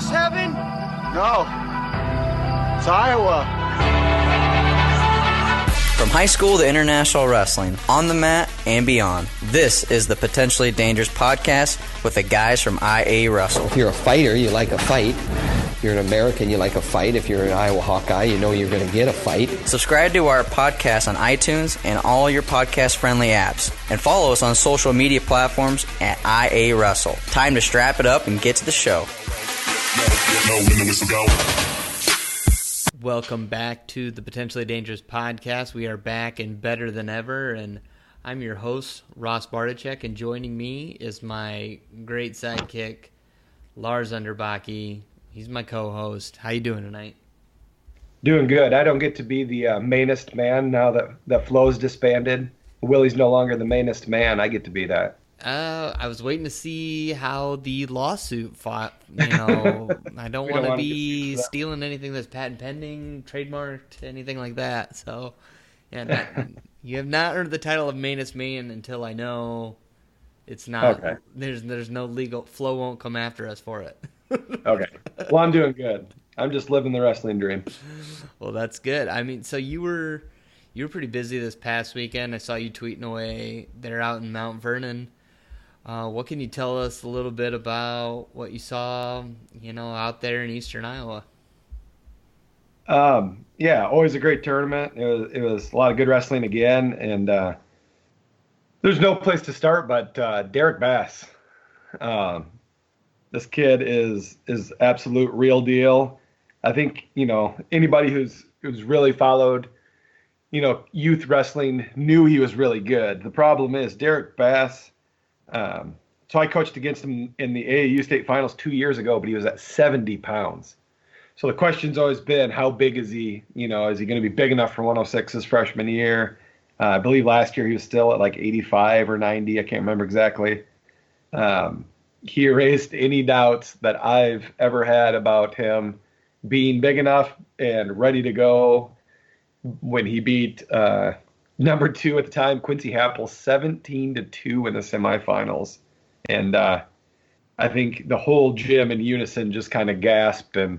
this heaven? No. It's Iowa. From high school to international wrestling, on the mat and beyond, this is the Potentially Dangerous Podcast with the guys from IA Wrestle. If you're a fighter, you like a fight. If you're an American, you like a fight. If you're an Iowa Hawkeye, you know you're going to get a fight. Subscribe to our podcast on iTunes and all your podcast-friendly apps. And follow us on social media platforms at IA Wrestle. Time to strap it up and get to the show. Welcome back to the Potentially Dangerous Podcast. We are back and better than ever, and I'm your host, Ross Bartachek, and joining me is my great sidekick, Lars Underbakke. He's my co-host. How you doing tonight? Doing good. I don't get to be the mainest man now that Flo's disbanded. Willie's no longer the mainest man. I get to be that. I was waiting to see how the lawsuit fought. You know, I don't want to be stealing anything that's patent pending, trademarked, anything like that. So, yeah, you have not earned the title of mainest man until I know it's not. Okay. There's no legal. Flo won't come after us for it. Okay. Well, I'm doing good. I'm just living the wrestling dream. Well, that's good. I mean, so you were pretty busy this past weekend. I saw you tweeting away there out in Mount Vernon. What can you tell us a little bit about what you saw, out there in Eastern Iowa? Yeah, always a great tournament. It was a lot of good wrestling again, and there's no place to start but Derek Bass. This kid is absolute real deal. I think anybody who's really followed youth wrestling knew he was really good. The problem is Derek Bass. So I coached against him in the AAU state finals 2 years ago, but he was at 70 pounds. So the question's always been, how big is he? Is he going to be big enough for 106 his freshman year? I believe last year he was still at like 85 or 90. I can't remember exactly. He erased any doubts that I've ever had about him being big enough and ready to go when he beat number 2 at the time, Quincy Happel, 17-2 in the semifinals. And I think the whole gym in unison just kind of gasped, and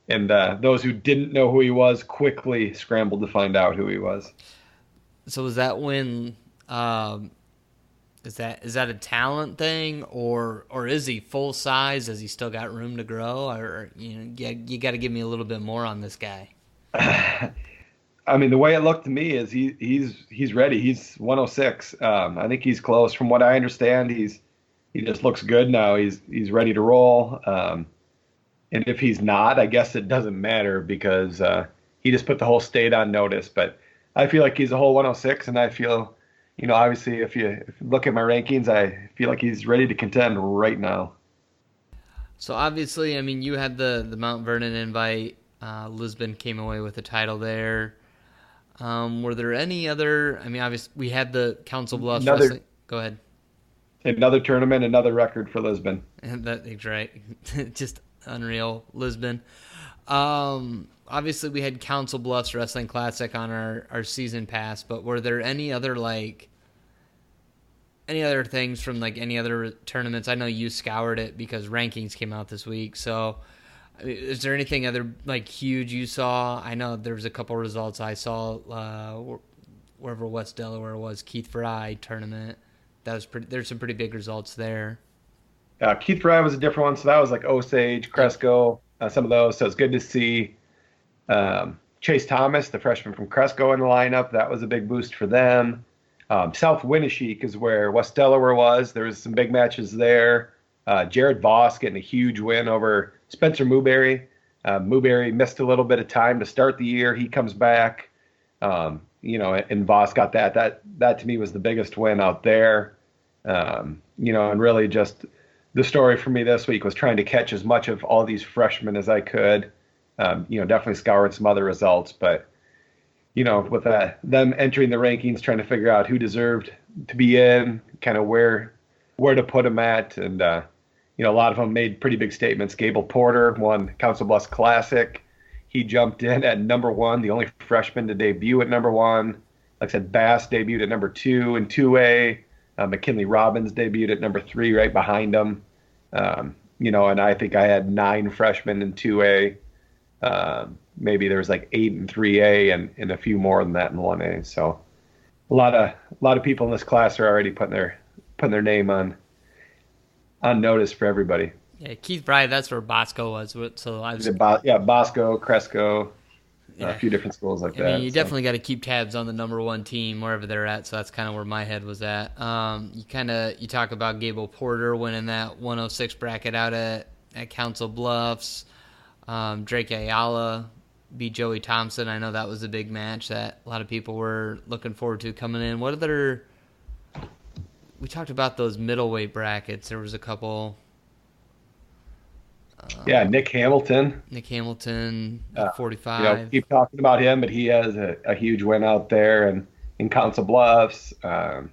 those who didn't know who he was quickly scrambled to find out who he was. So was that when is that a talent thing, or is he full size? Has he still got room to grow? Or you got to give me a little bit more on this guy. I mean, the way it looked to me is he's ready. He's 106. I think he's close. From what I understand, he just looks good now. He's ready to roll. And if he's not, I guess it doesn't matter because he just put the whole state on notice. But I feel like he's a whole 106, and I feel, obviously if you look at my rankings, I feel like he's ready to contend right now. So obviously, I mean, you had the Mount Vernon invite. Lisbon came away with the title there. Were there any other? I mean, obviously, we had the Council Bluffs wrestling. Go ahead. Another tournament, another record for Lisbon. That's right. Just unreal, Lisbon. Obviously, we had Council Bluffs Wrestling Classic on our season pass, but were there any other things from any other tournaments? I know you scoured it because rankings came out this week, so. I mean, is there anything other huge you saw? I know there was a couple results I saw wherever West Delaware was, Keith Fry tournament. That was there's some pretty big results there. Keith Fry was a different one, so that was like Osage, Cresco, some of those. So it's good to see Chase Thomas, the freshman from Cresco, in the lineup. That was a big boost for them. South Winneshiek is where West Delaware was. There was some big matches there. Jared Voss getting a huge win over Spencer Mooberry. Mooberry missed a little bit of time to start the year. He comes back, and Voss got that. That to me was the biggest win out there. And really just the story for me this week was trying to catch as much of all these freshmen as I could. Definitely scoured some other results, but with them entering the rankings, trying to figure out who deserved to be in, kind of where to put them at, and a lot of them made pretty big statements. Gable Porter won Council Bluffs Classic. He jumped in at number 1, the only freshman to debut at number 1. Like I said, Bass debuted at number 2 in 2A. McKinley Robbins debuted at number 3 right behind him. and I think I had 9 freshmen in 2A. Maybe there was like 8 in 3A and a few more than that in 1A. So a lot of people in this class are already putting their name on notice for everybody. Yeah, Keith Bride, that's where Bosco was. So I was, Bosco, Cresco, a few different schools like that. I mean, you definitely got to keep tabs on the number 1 team wherever they're at. So that's kind of where my head was at. You talk about Gable Porter winning that 106 bracket out at Council Bluffs. Drake Ayala beat Joey Thompson. I know that was a big match that a lot of people were looking forward to coming in. What other? We talked about those middleweight brackets. There was a couple. Nick Hamilton. 45. Keep talking about him, but he has a huge win out there and in Council Bluffs. Jack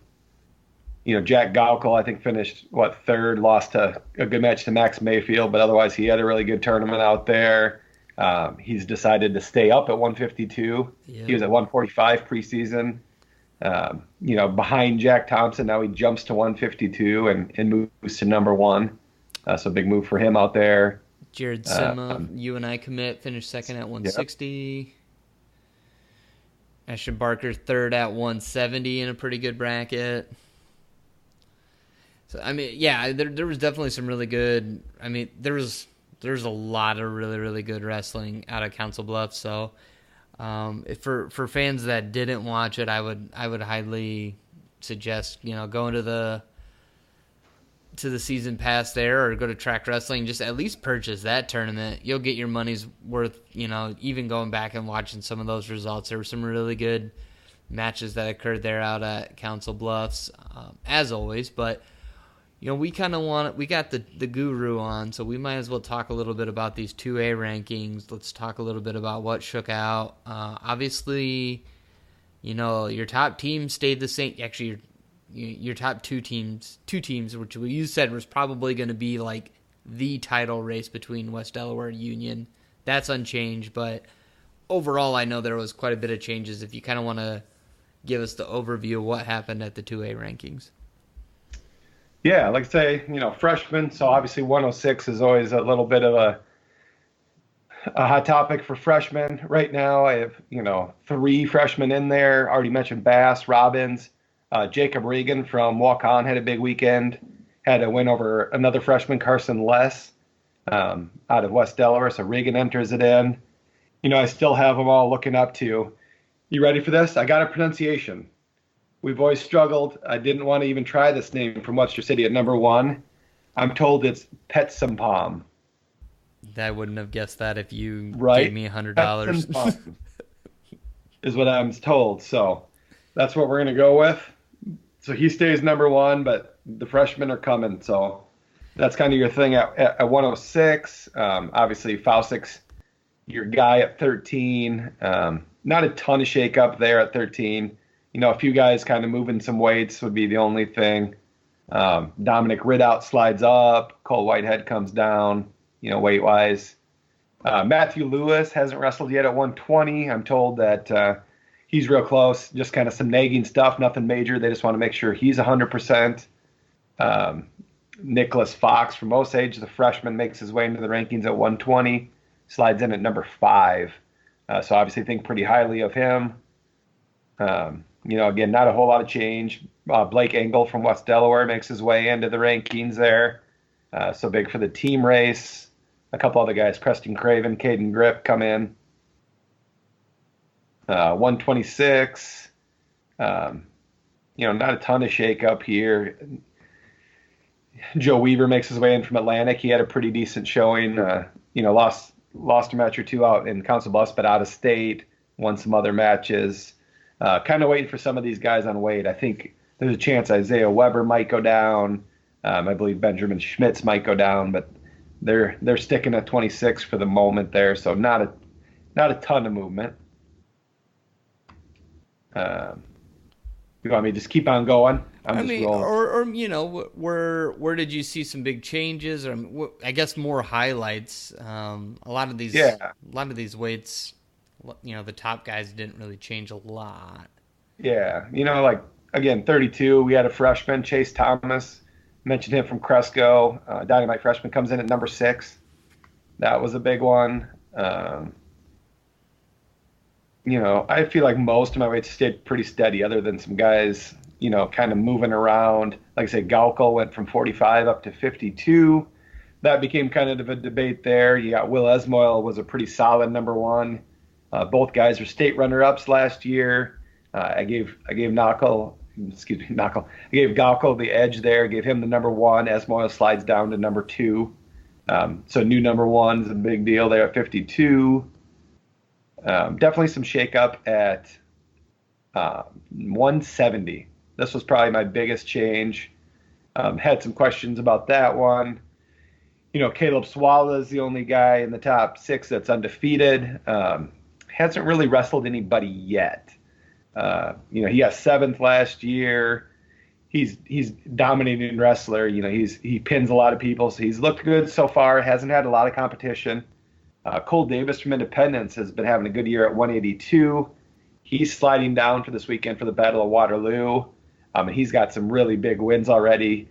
Gaukel, I think, finished third, lost a good match to Max Mayfield, but otherwise he had a really good tournament out there. He's decided to stay up at 152. Yeah. He was at 145 preseason. Behind Jack Thompson, now he jumps to 152 and moves to number 1. So big move for him out there. Jared Sima, UNI commit, finished second at 160. Yep. Ashton Barker third at 170 in a pretty good bracket. So I mean, there was definitely some really good. I mean, there's a lot of really, really good wrestling out of Council Bluffs. So for fans that didn't watch it, I would highly suggest going to the season pass there or go to Track Wrestling. Just at least purchase that tournament. You'll get your money's worth. Even going back and watching some of those results, there were some really good matches that occurred there out at Council Bluffs, as always. But we kind of we got the guru on, so we might as well talk a little bit about these 2A rankings. Let's talk a little bit about what shook out. Obviously, your top team stayed the same. Actually, your top two teams, which you said was probably going to be like the title race between West Delaware and Union. That's unchanged, but overall, I know there was quite a bit of changes. If you kind of want to give us the overview of what happened at the 2A rankings. Yeah, like I say, freshmen. So obviously 106 is always a little bit of a hot topic for freshmen. Right now, I have, 3 freshmen in there. Already mentioned Bass, Robbins. Jacob Regan from Walk On had a big weekend. Had a win over another freshman, Carson Less, out of West Delaware. So Regan enters it in. I still have them all looking up to. You ready for this? I got a pronunciation. We've always struggled. I didn't want to even try this name from Webster City at number 1. I'm told it's Petsampom. I wouldn't have guessed that if you gave me $100. Is what I'm told. So that's what we're going to go with. So he stays number 1, but the freshmen are coming. So that's kind of your thing at 106. Obviously, Faustik's your guy at 13. Not a ton of shake-up there at 13. A few guys kind of moving some weights would be the only thing. Dominic Ridout slides up. Cole Whitehead comes down, weight-wise. Matthew Lewis hasn't wrestled yet at 120. I'm told that he's real close. Just kind of some nagging stuff, nothing major. They just want to make sure he's 100%. Nicholas Fox from Osage, the freshman, makes his way into the rankings at 120. Slides in at number 5. So obviously think pretty highly of him. Again, not a whole lot of change. Blake Engel from West Delaware makes his way into the rankings there. So big for the team race. A couple other guys, Preston Craven, Caden Grip, come in. 126. Not a ton of shake-up here. Joe Weaver makes his way in from Atlantic. He had a pretty decent showing. Lost a match or 2 out in Council Bluffs, but out of state. Won some other matches. Kind of waiting for some of these guys on weight. I think there's a chance Isaiah Weber might go down. I believe Benjamin Schmitz might go down, but they're sticking at 26 for the moment there, so not a ton of movement. You want me to just keep on going? Rolling. Where did you see some big changes? Or I guess more highlights. A lot of these weights. The top guys didn't really change a lot. Yeah. Again, 32, we had a freshman, Chase Thomas, Mentioned him from Cresco. Dynamite freshman comes in at number 6. That was a big one. I feel like most of my weights stayed pretty steady, other than some guys, kind of moving around. Like I say, Galko went from 45 up to 52. That became kind of a debate there. You got Will Esmoil was a pretty solid number 1. Both guys were state runner-ups last year. I gave Galko the edge there. Gave him the number 1. Esmoil slides down to number 2. So new number 1 is a big deal there at 52. Definitely some shakeup at 170. This was probably my biggest change. Had some questions about that one. Caleb Swala is the only guy in the top 6 that's undefeated. Hasn't really wrestled anybody yet. He got 7th last year. He's dominating wrestler. He pins a lot of people, so he's looked good so far. Hasn't had a lot of competition. Cole Davis from Independence has been having a good year at 182. He's sliding down for this weekend for the Battle of Waterloo. He's got some really big wins already.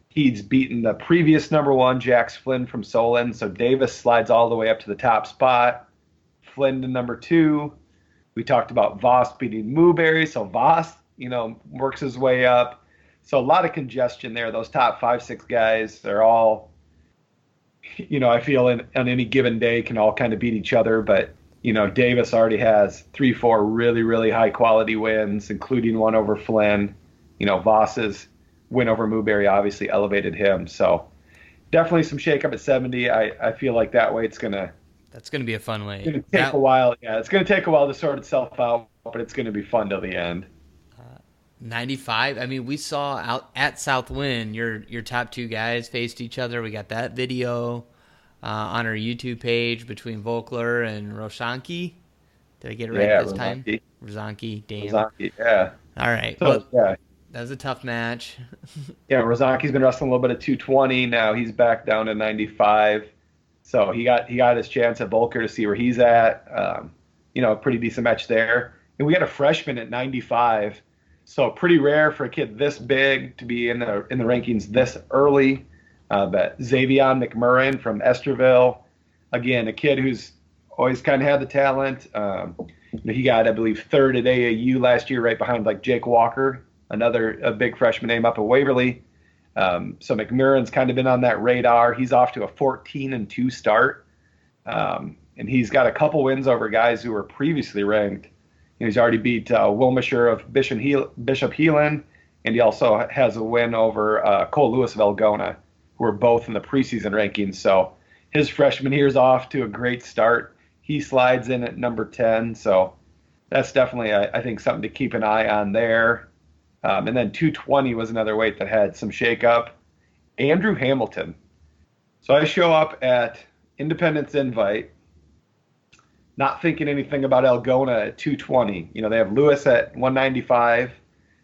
He's beaten the previous number 1, Jax Flynn from Solon. So Davis slides all the way up to the top spot. Flynn to number 2. We talked about Voss beating Mooberry. So Voss, works his way up. So a lot of congestion there. Those top 5-6 guys, they're all, I feel on any given day can all kind of beat each other. But, Davis already has 3-4 really, really high quality wins, including one over Flynn. Voss's win over Mooberry obviously elevated him. So definitely some shakeup at 70. I feel like that way that's going to be a fun way. It's going to take a while. Yeah, it's going to take a while to sort itself out, but it's going to be fun till the end. 95. I mean, we saw out at Southwind your top 2 guys faced each other. We got that video on our YouTube page between Volkler and Roshanki. Did I get it right this time? Roshanki, damn. Roshanki, yeah. All right. So, yeah. That was a tough match. Yeah, Roshanki's been wrestling a little bit at 220. Now he's back down to 95. So he got his chance at Volker to see where he's at. A pretty decent match there. And we got a freshman at 95. So pretty rare for a kid this big to be in the rankings this early. But Xavion McMurrin from Esterville, again, a kid who's always kind of had the talent. He got, I believe, 3rd at AAU last year, right behind like Jake Walker, a big freshman name up at Waverly. So McMurrin's kind of been on that radar. He's off to a 14-2 start. And he's got a couple wins over guys who were previously ranked. He's already beat Wilmishire of Bishop Heelan, and he also has a win over Cole Lewis of Algona, who are both in the preseason rankings. So his freshman year's off to a great start. He slides in at number 10, so that's definitely, I think, something to keep an eye on there. And then 220 was another weight that had some shakeup. Andrew Hamilton. So I show up at Independence Invite, not thinking anything about Algona at 220. They have Lewis at 195,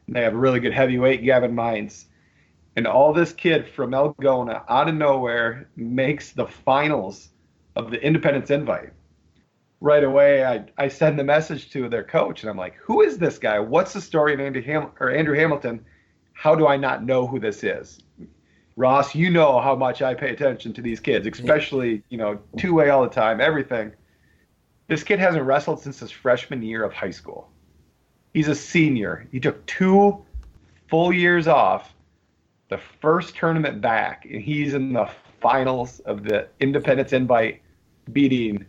and they have a really good heavyweight, Gavin Mines. And all this kid from Algona, out of nowhere, makes the finals of the Independence Invite. Right away, I send the message to their coach, and I'm like, who is this guy? What's the story in Andrew Hamilton? How do I not know who this is? Ross, you know how much I pay attention to these kids, especially, two-way all the time, everything. This kid hasn't wrestled since his freshman year of high school. He's a senior. He took 2 full years off, the first tournament back, and he's in the finals of the Independence Invite, beating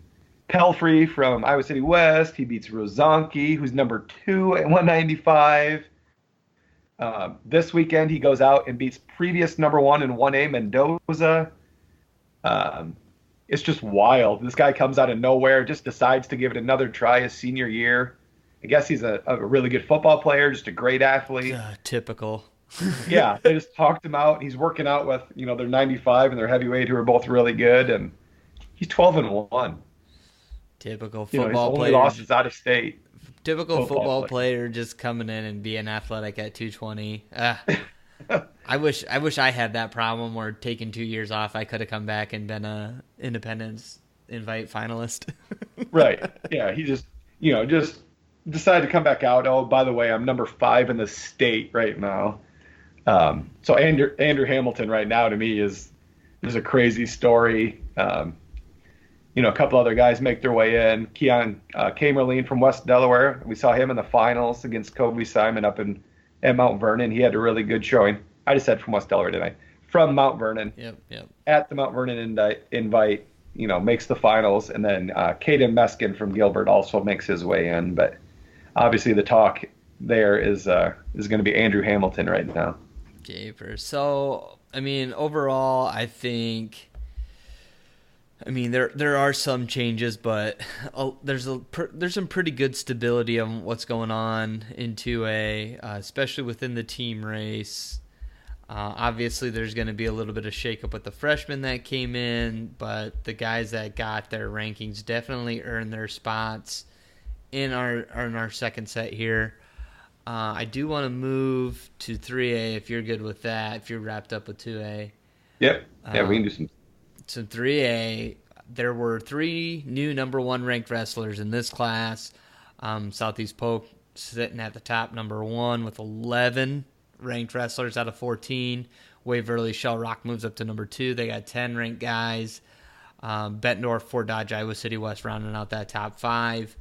Pelfrey from Iowa City West. He beats Rozanki, who's number 2 at 195. This weekend, he goes out and beats previous number 1 in 1A Mendoza. It's just wild. This guy comes out of nowhere, just decides to give it another try his senior year. I guess he's a really good football player, just a great athlete. Typical. Yeah, they just talked him out. He's working out with, their 95 and their heavyweight, who are both really good, and he's 12-1. Typical football his player. Only loss is out of state. Typical football player just coming in and being athletic at 220. I wish I had that problem where taking 2 years off, I could have come back and been a Independence Invite finalist. Right. Yeah. He just decided to come back out. Oh, by the way, I'm number 5 in the state right now. So Andrew Hamilton right now to me is a crazy story. A couple other guys make their way in. Keon Kamerlin from West Delaware. We saw him in the finals against Kobe Simon up at Mount Vernon. He had a really good showing. I just said from West Delaware, didn't I? From Mount Vernon. Yep. At the Mount Vernon invite, makes the finals. And then Caden Meskin from Gilbert also makes his way in. But obviously the talk there is going to be Andrew Hamilton right now. Japer. So, overall, I think, there are some changes, but there's some pretty good stability on what's going on in 2A, especially within the team race. Obviously, there's going to be a little bit of shakeup with the freshmen that came in, but the guys that got their rankings definitely earned their spots in our second set here. I do want to move to 3A if you're good with that, if you're wrapped up with 2A. Yep. Yeah, we can do some. So 3A, there were 3 new number 1 ranked wrestlers in this class. Southeast Polk sitting at the top, number 1 with 11 ranked wrestlers out of 14. Waverly Shell Rock moves up to number 2. They got 10 ranked guys. Bettendorf, Fort Dodge, Iowa City West rounding out that top 5.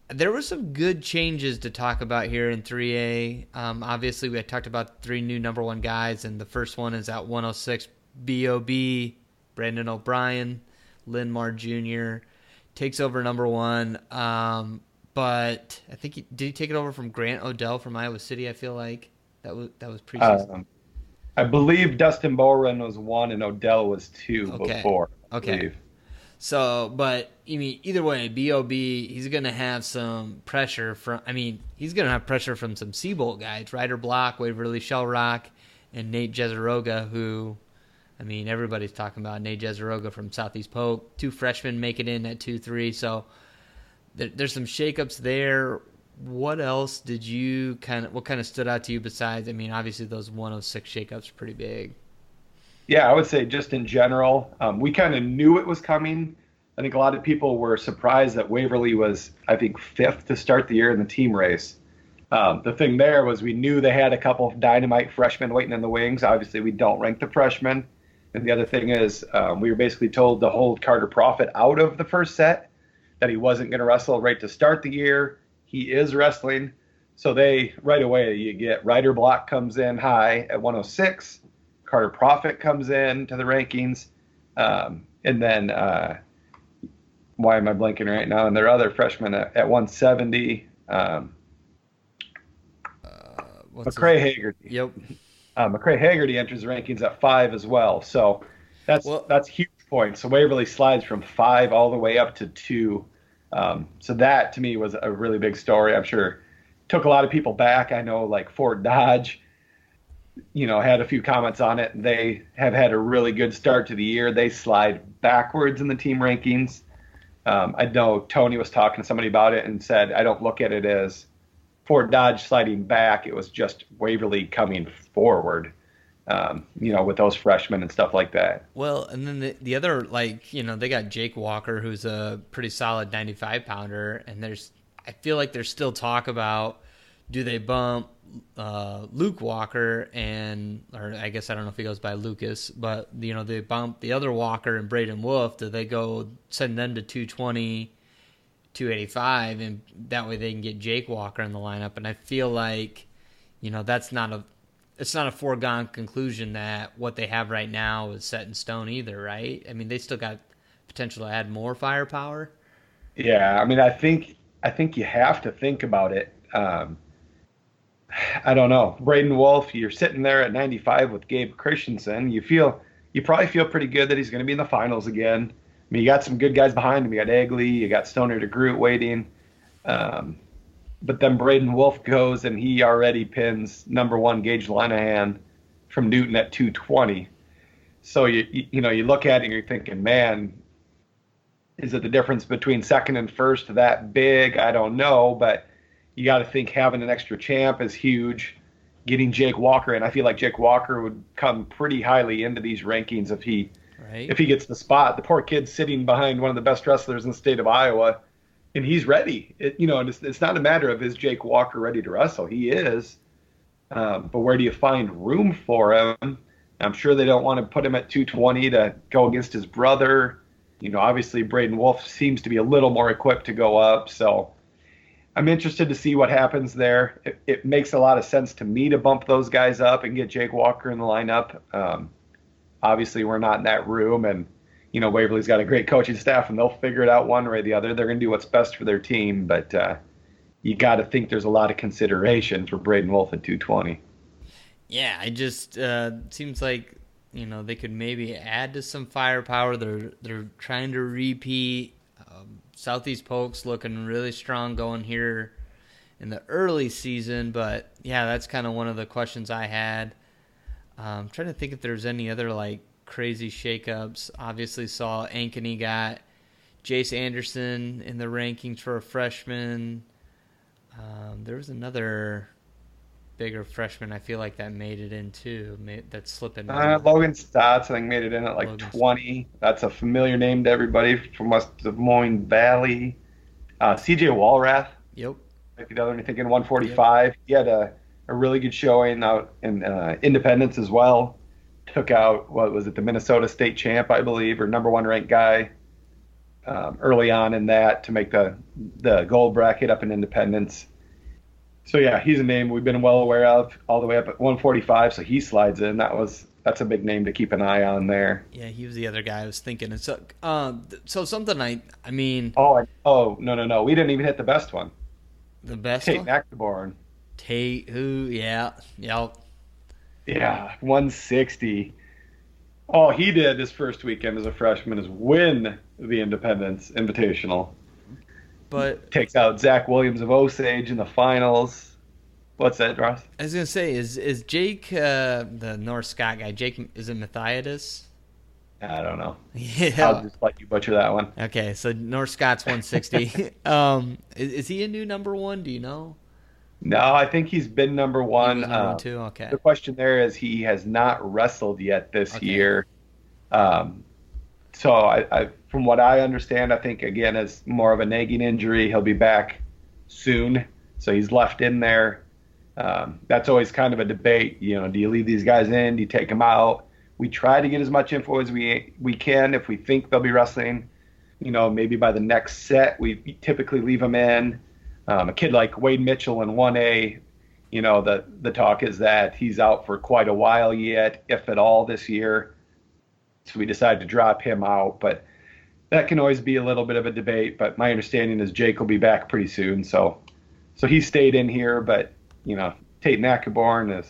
There were some good changes to talk about here in 3A. Obviously, we had talked about 3 new number 1 guys, and the first one is at 106, B.O.B., Brandon O'Brien, Linmar Jr. takes over number 1. But I think did he take it over from Grant Odell from Iowa City? I feel like that was preseason. I believe Dustin Bowren was 1 and Odell was 2 before. Okay. So, but either way, B.O.B. he's going to have some pressure from. He's going to have pressure from some Seabolt guys, Ryder Block, Waverly Shell Rock, and Nate Jezeroga, who, everybody's talking about Nate Jezeroga from Southeast Polk. 2 freshmen make it in at 2-3. So there's some shakeups there. What else did you what kind of stood out to you besides? Obviously those 106 shakeups are pretty big. Yeah, I would say just in general, we kind of knew it was coming. I think a lot of people were surprised that Waverly was, 5th to start the year in the team race. The thing there was we knew they had a couple of dynamite freshmen waiting in the wings. Obviously, we don't rank the freshmen. And the other thing is we were basically told to hold Carter Profit out of the first set, that he wasn't going to wrestle right to start the year. He is wrestling. So right away, you get Ryder Block comes in high at 106. Carter Profit comes in to the rankings. And then, why am I blanking right now? And their other freshmen at 170. McCray Haggerty. Yep. McCray Haggerty enters the rankings at 5 as well. So that's huge points. So Waverly slides from 5 all the way up to 2. So that to me was a really big story. I'm sure took a lot of people back. I know like Fort Dodge, had a few comments on it. They have had a really good start to the year. They slide backwards in the team rankings. I know Tony was talking to somebody about it and said, I don't look at it as Fort Dodge sliding back. It was just Waverly coming forward, with those freshmen and stuff like that. Well, and then the other, they got Jake Walker, who's a pretty solid 95-pounder, and I feel like there's still talk about, do they bump Luke Walker or I guess I don't know if he goes by Lucas, but they bump the other Walker and Braden Wolf. Do they go send them to 220, 285, and that way they can get Jake Walker in the lineup? And I feel like it's not a foregone conclusion that what they have right now is set in stone either, right? They still got potential to add more firepower. Yeah, I think you have to think about it. I don't know. Braden Wolf, you're sitting there at 95 with Gabe Christensen. You probably feel pretty good that he's going to be in the finals again. You got some good guys behind him. You got Egley, you got Stoner DeGroot waiting. But then Braden Wolf goes and he already pins number 1 Gage Lenahan from Newton at 220. So you look at it and you're thinking, man, is it the difference between second and first that big? I don't know, but you got to think having an extra champ is huge. Getting Jake Walker in, I feel like Jake Walker would come pretty highly into these rankings if he gets the spot. The poor kid's sitting behind one of the best wrestlers in the state of Iowa, and he's ready. And it's not a matter of is Jake Walker ready to wrestle. He is, But where do you find room for him? I'm sure they don't want to put him at 220 to go against his brother. Obviously Braden Wolf seems to be a little more equipped to go up. So I'm interested to see what happens there. It makes a lot of sense to me to bump those guys up and get Jake Walker in the lineup. Obviously, we're not in that room, and Waverly's got a great coaching staff, and they'll figure it out one way or the other. They're going to do what's best for their team, but you got to think there's a lot of consideration for Braden Wolf at 220. Yeah, I just seems like they could maybe add to some firepower. They're trying to repeat. Southeast Polk's looking really strong going here in the early season, but yeah, that's kind of one of the questions I had. I'm trying to think if there's any other crazy shakeups. Obviously saw Ankeny got Jace Anderson in the rankings for a freshman. There was another bigger freshman I feel like that made it in too. That's slipping. Logan Stotts, I think, made it in at Logan 20. That's a familiar name to everybody from West Des Moines Valley. CJ Walrath. Yep. Might be the other one you're thinking, 145. Yep. He had a really good showing out in Independence as well. Took out, the Minnesota State champ, I believe, or number 1 ranked guy early on in that to make the gold bracket up in Independence. So yeah, he's a name we've been well aware of all the way up at 145. So he slides in. That's a big name to keep an eye on there. Yeah, he was the other guy I was thinking. And so something I mean. Oh no, we didn't even hit the best one. The best Tate one? McNaborn. Tate, yeah. 160. All he did his first weekend as a freshman is win the Independence Invitational. But takes out Zach Williams of Osage in the finals. What's that, Ross? I was gonna say, is Jake the North Scott guy? Jake, is it Mathiadis? I don't know. Yeah, I'll just let you butcher that one. Okay, so North Scott's 160. Is he a new number 1? Do you know? No, I think he's been number 1. Number 1 too. Okay. The question there is he has not wrestled yet this year. So I, from what I understand, I think again it's more of a nagging injury. He'll be back soon, so he's left in there. That's always kind of a debate. Do you leave these guys in? Do you take them out? We try to get as much info as we can. If we think they'll be wrestling, maybe by the next set, we typically leave them in. A kid like Wade Mitchell in 1A, the talk is that he's out for quite a while yet, if at all, this year. So we decided to drop him out. But that can always be a little bit of a debate. But my understanding is Jake will be back pretty soon. So he stayed in here. But, Tate McNaborn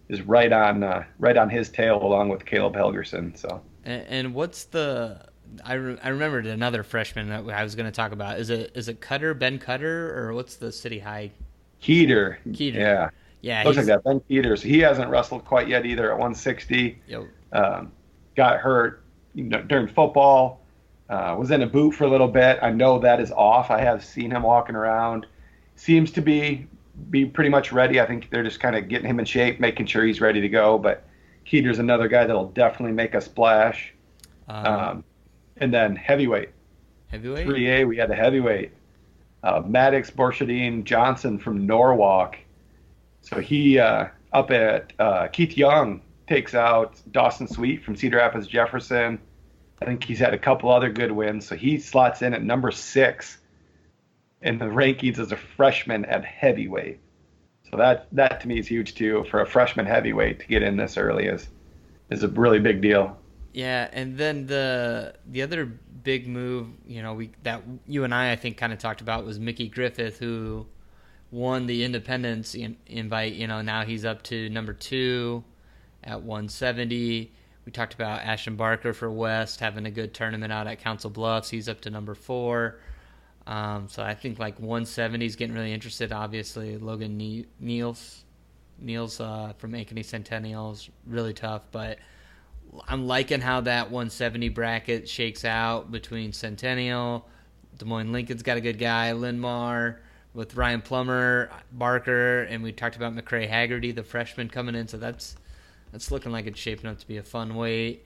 is right on his tail along with Caleb Helgerson. So. And what's the I remembered another freshman that I was going to talk about. Is it Cutter, Ben Cutter, or what's the City High? Keeter. Yeah. Looks like that. Ben Keeter. So he hasn't wrestled quite yet either at 160. Yep. Got hurt during football. Was in a boot for a little bit. I know that is off. I have seen him walking around. Seems to be pretty much ready. I think they're just kind of getting him in shape, making sure he's ready to go. But Keeter's another guy that'll definitely make a splash. And then heavyweight. 3A, we had the heavyweight. Maddox Borshadine Johnson from Norwalk. So he, up at Keith Young, takes out Dawson Sweet from Cedar Rapids Jefferson. I think he's had a couple other good wins. So he slots in at number 6 in the rankings as a freshman at heavyweight. So that to me is huge too. For a freshman heavyweight to get in this early is a really big deal. Yeah, and then the other big move, that you and I think kind of talked about was Mickey Griffith, who won the Independence invite. Now he's up to number 2 at 170. We talked about Ashton Barker for West having a good tournament out at Council Bluffs. He's up to number 4. So I think 170 is getting really interested. Obviously, Logan Niels from Ankeny Centennial is really tough, but I'm liking how that 170 bracket shakes out between Centennial, Des Moines Lincoln's got a good guy, Linmar with Ryan Plummer, Barker, and we talked about McCray Haggerty, the freshman coming in. So that's looking like it's shaping up to be a fun weight.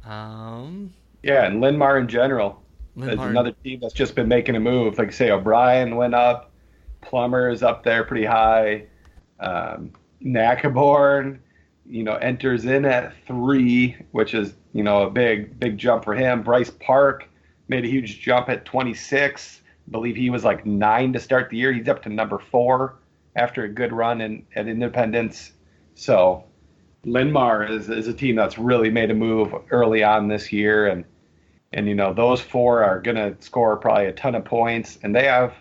Yeah, and Linmar in general. There's another team that's just been making a move. Like say, O'Brien went up, Plummer is up there pretty high. Nackaborn, enters in at 3, which is, a big jump for him. Bryce Park made a huge jump at 26. I believe he was like 9 to start the year. He's up to number 4 after a good run at Independence. So Linmar is a team that's really made a move early on this year. And those 4 are going to score probably a ton of points. And they have,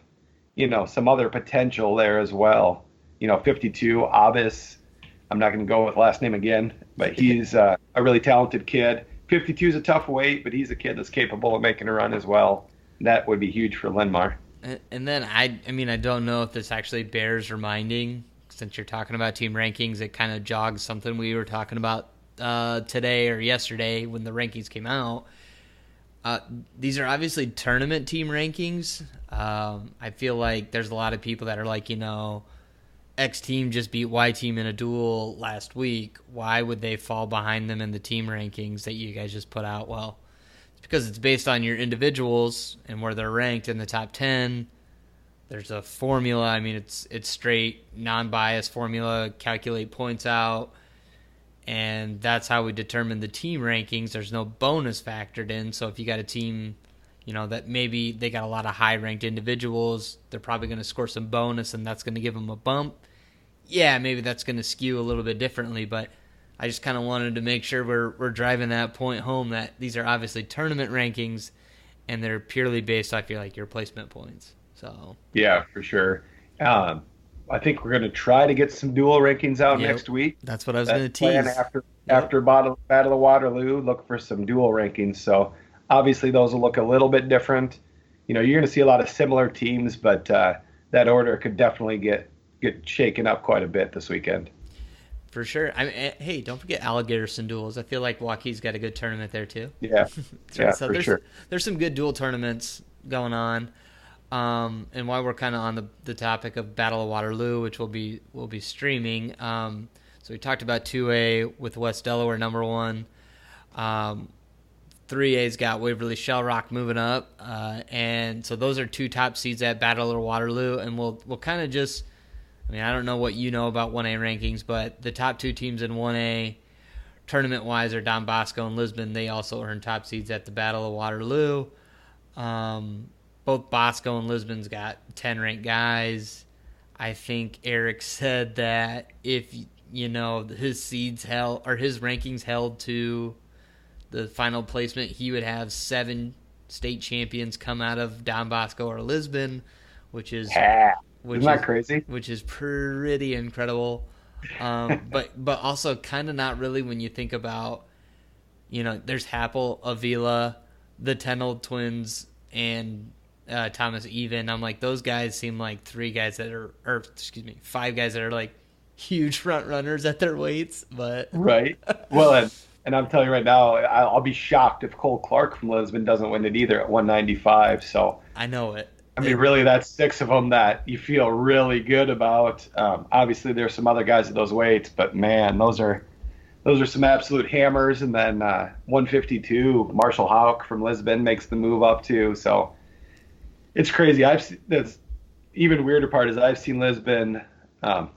some other potential there as well. 52, Abbas. I'm not going to go with last name again, but he's a really talented kid. 52 is a tough weight, but he's a kid that's capable of making a run as well. That would be huge for Linmar. And then I don't know if this actually bears reminding. Since you're talking about team rankings, it kind of jogs something we were talking about today or yesterday when the rankings came out. These are obviously tournament team rankings. I feel like there's a lot of people that are like, X team just beat Y team in a duel last week. Why would they fall behind them in the team rankings that you guys just put out? Well, it's because it's based on your individuals and where they're ranked in the top 10. There's a formula. I mean, it's straight non-biased formula, calculate points out, and that's how we determine the team rankings. There's no bonus factored in, so if you got a team, that maybe they got a lot of high-ranked individuals, they're probably going to score some bonus, and that's going to give them a bump. Yeah, maybe that's going to skew a little bit differently, but I just kind of wanted to make sure we're driving that point home that these are obviously tournament rankings, and they're purely based off your placement points. So yeah, for sure. I think we're going to try to get some dual rankings out next week. That's what I was going to tease. After Battle of Waterloo, look for some dual rankings. So obviously those will look a little bit different. You're going to see a lot of similar teams, but that order could definitely get shaken up quite a bit this weekend. For sure. Hey, don't forget Alligatorson duels. I feel like Waukees got a good tournament there too. Yeah, so for sure. There's some good dual tournaments going on. And while we're kind of on the topic of Battle of Waterloo, which we'll be streaming, so we talked about 2A with West Delaware number 1. 3A's got Waverly Shell Rock moving up, and so those are 2 top seeds at Battle of Waterloo, and we'll kind of just, I don't know what you know about 1A rankings, but the top 2 teams in 1A tournament-wise are Don Bosco and Lisbon. They also earned top seeds at the Battle of Waterloo. Both Bosco and Lisbon's got 10 ranked guys. I think Eric said that if his seeds held or his rankings held to the final placement, he would have 7 state champions come out of Don Bosco or Lisbon, which is isn't that crazy? Which is pretty incredible. But also kind of not really when you think about, there's Happel, Avila, the Tenold twins, and Thomas Even. I'm like, those guys seem like 5 guys that are like huge front runners at their weights, but right. Well, and I'm telling you right now, I'll be shocked if Cole Clark from Lisbon doesn't win it either at 195. So I know it. Really, that's 6 of them that you feel really good about. Obviously, there's some other guys at those weights, but man, those are some absolute hammers. And then 152, Marshall Houck from Lisbon makes the move up too. So it's crazy. That's even weirder part is I've seen Lisbon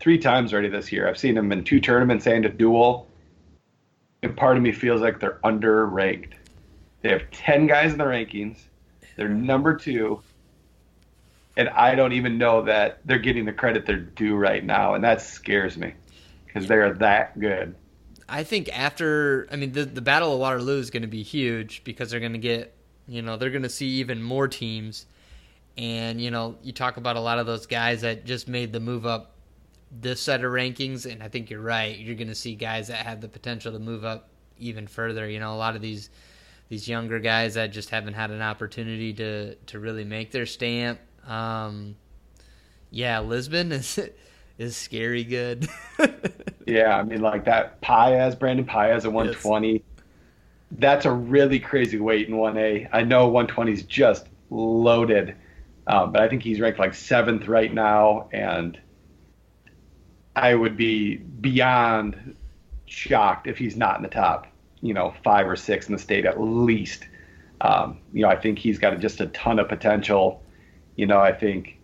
3 times already this year. I've seen them in 2 tournaments and a duel, and part of me feels like they're underranked. They have 10 guys in the rankings. They're number 2, and I don't even know that they're getting the credit they're due right now, and that scares me because they're that good. I think after, the Battle of Waterloo is going to be huge because they're going to get, they're going to see even more teams. And, you talk about a lot of those guys that just made the move up this set of rankings, and I think you're right. You're going to see guys that have the potential to move up even further. A lot of these younger guys that just haven't had an opportunity to really make their stamp. Lisbon is scary good. Yeah, like that Brandon Paez at 120. Yes. That's a really crazy weight in 1A. I know 120 is just loaded. But I think he's ranked like 7th right now, and I would be beyond shocked if he's not in the top, 5 or 6 in the state at least. I think he's got just a ton of potential. I think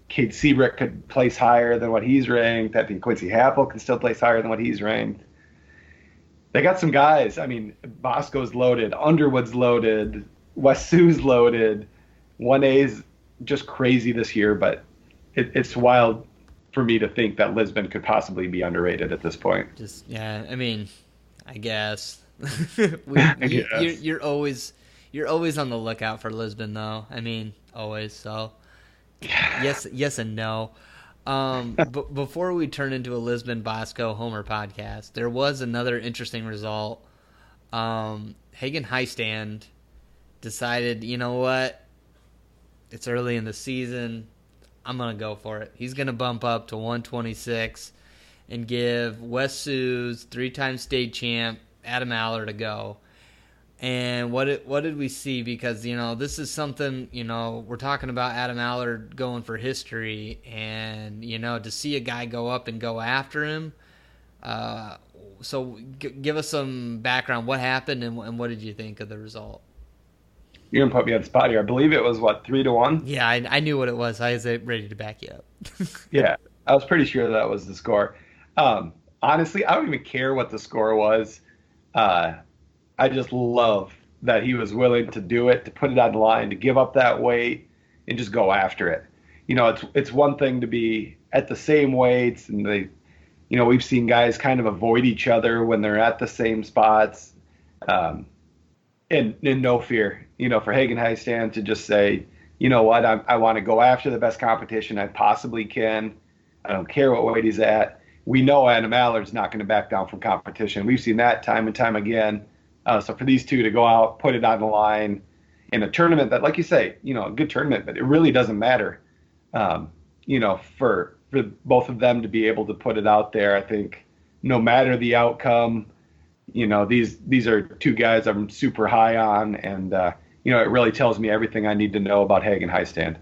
Cade Seabrook could place higher than what he's ranked. I think Quincy Happel can still place higher than what he's ranked. They got some guys. I mean, Bosco's loaded, Underwood's loaded, Wasu's loaded. 1A's just crazy this year, but it's wild for me to think that Lisbon could possibly be underrated at this point. I mean, I guess. Guess. You're always on the lookout for Lisbon, though. I mean, always. So, yes and no. But before we turn into a Lisbon Bosco Homer podcast, there was another interesting result. Hagen Highstand decided, you know what? It's early in the season. I'm going to go for it. He's going to bump up to 126 and give West Sioux's 3-time state champ Adam Allard a go. And what did we see? Because, this is something, we're talking about Adam Allard going for history. And, to see a guy go up and go after him. So give us some background. What happened and what did you think of the result? You're going to put me on the spot here. I believe it was, 3-1? Yeah, I knew what it was. I was ready to back you up. Yeah, I was pretty sure that was the score. Honestly, I don't even care what the score was. I just love that he was willing to do it, to put it on the line, to give up that weight, and just go after it. It's one thing to be at the same weights, and we've seen guys kind of avoid each other when they're at the same spots, and no fear. For Hagen Highstand to just say, you know what, I want to go after the best competition I possibly can. I don't care what weight he's at. We know Adam Allard's not going to back down from competition. We've seen that time and time again. So for these two to go out, put it on the line in a tournament that, like you say, a good tournament, but it really doesn't matter. For both of them to be able to put it out there, I think no matter the outcome, these are two guys I'm super high on, and it really tells me everything I need to know about Hagen Highstand.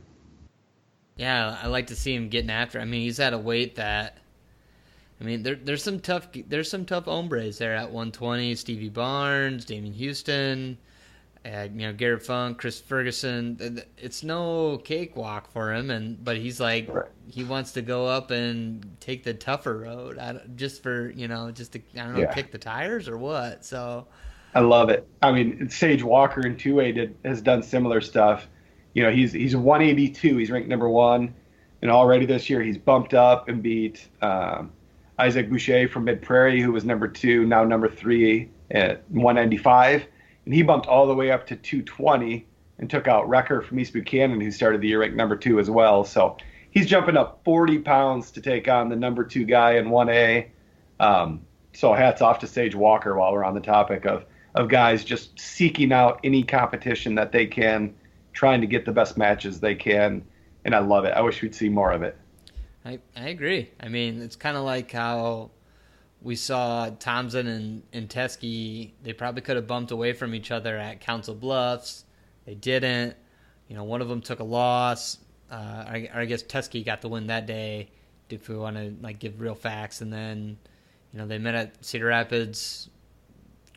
Yeah, I like to see him getting after. I mean, he's at a weight that, there's some tough hombres there at 120. Stevie Barnes, Damian Houston, Garrett Funk, Chris Ferguson. It's no cakewalk for him, but he's like, right. He wants to go up and take the tougher road, just to kick the tires or what. So I love it. Sage Walker in 2A has done similar stuff. He's 182. He's ranked number 1, and already this year he's bumped up and beat Isaac Boucher from Mid Prairie, who was number 2, now number 3 at 195. And he bumped all the way up to 220 and took out Wrecker from East Buchanan, who started the year ranked number 2 as well. So he's jumping up 40 pounds to take on the number 2 guy in 1A. So hats off to Sage Walker while we're on the topic of guys just seeking out any competition that they can, trying to get the best matches they can. And I love it. I wish we'd see more of it. I agree. It's kind of like how we saw Thompson and Teskey. They probably could have bumped away from each other at Council Bluffs. They didn't. One of them took a loss. I guess Teskey got the win that day, if we want to give real facts. And then, they met at Cedar Rapids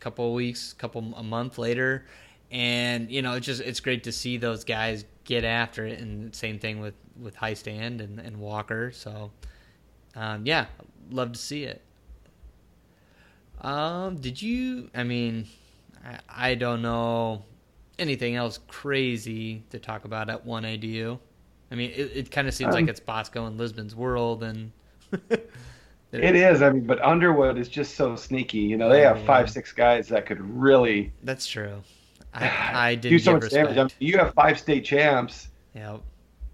a month later. And, it's great to see those guys get after it. And same thing with Highstand and Walker. So, love to see it. Did you, I don't know anything else crazy to talk about at 1A, do you? It kind of seems like it's Bosco and Lisbon's world, and it is. But Underwood is just so sneaky. They have 5-6 guys that could really. That's true. I didn't do so much respect. damage. You have 5 state champs. Yep.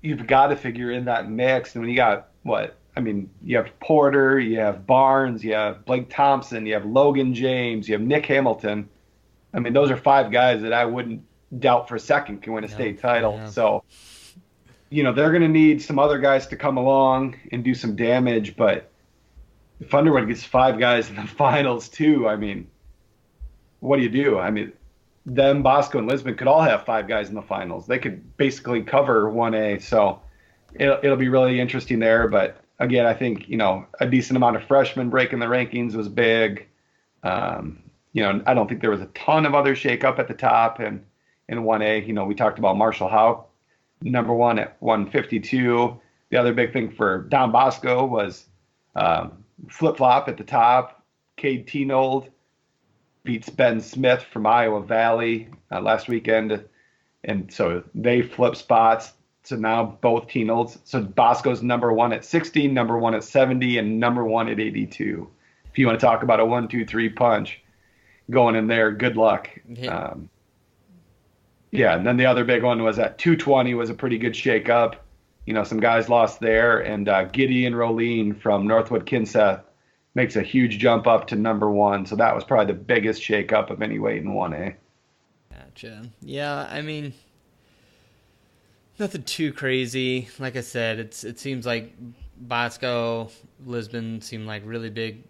You've got to figure in that mix, and when you got what? You have Porter, you have Barnes, you have Blake Thompson, you have Logan James, you have Nick Hamilton. Those are 5 guys that I wouldn't doubt for a second can win a state title. Yeah. So, they're going to need some other guys to come along and do some damage. But if Underwood gets 5 guys in the finals too, what do you do? Them, Bosco, and Lisbon could all have 5 guys in the finals. They could basically cover 1A. So it'll be really interesting there. But again, I think, a decent amount of freshmen breaking the rankings was big. I don't think there was a ton of other shakeup at the top. And in 1A, we talked about Marshall Houck, number 1 at 152. the other big thing for Don Bosco was flip-flop at the top. Cade Teenold beats Ben Smith from Iowa Valley last weekend. And so they flip spots. So now both Teenolds. So Bosco's number 1 at 60, number 1 at 70, and number 1 at 82. If you want to talk about a 1-2-3 punch going in there, good luck. Yeah. And then the other big one was at 220 was a pretty good shakeup. Some guys lost there, and Gideon Roline from Northwood Kinseth makes a huge jump up to number 1. So that was probably the biggest shakeup of any weight in 1A. Gotcha. Yeah, I mean, nothing too crazy. Like I said, it seems like Bosco, Lisbon seem like really big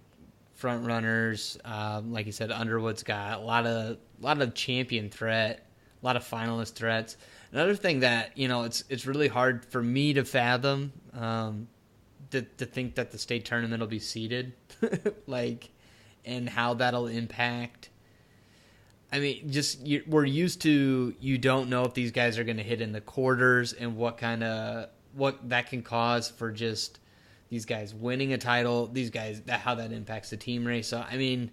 front runners. Like you said, Underwood's got a lot of champion threat, a lot of finalist threats. Another thing that it's really hard for me to fathom, to think that the state tournament will be seeded, and how that'll impact. I mean, we're used to, you don't know if these guys are going to hit in the quarters and what that can cause for just these guys winning a title, how that impacts the team race. So, I mean,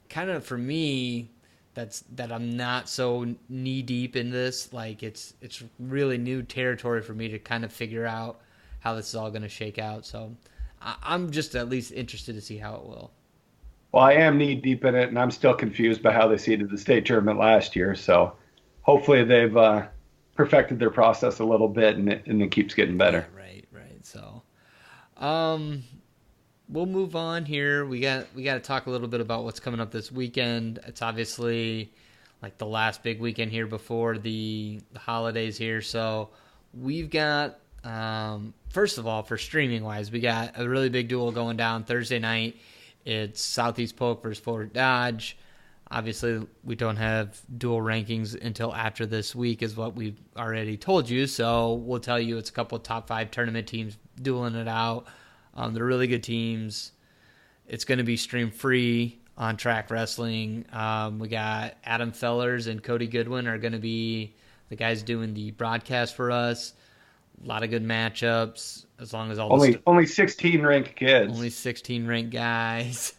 kind of for me, that I'm not so knee deep in this. It's really new territory for me to kind of figure out how this is all going to shake out. So I'm just at least interested to see how it will. Well, I am knee deep in it, and I'm still confused by how they seeded the state tournament last year. So hopefully they've perfected their process a little bit, and it keeps getting better. Yeah, right. So we'll move on here. We got to talk a little bit about what's coming up this weekend. It's obviously like the last big weekend here before the holidays here. So we've got, first of all, for streaming wise, we got a really big duel going down Thursday night. It's Southeast Polk versus Fort Dodge. Obviously, we don't have dual rankings until after this week, is what we've already told you. So we'll tell you it's a couple of top 5 tournament teams dueling it out. They're really good teams. It's going to be stream free on Track Wrestling. We got Adam Fellers and Cody Goodwin are going to be the guys doing the broadcast for us. A lot of good matchups, as long as only 16 ranked kids. Only 16 ranked guys.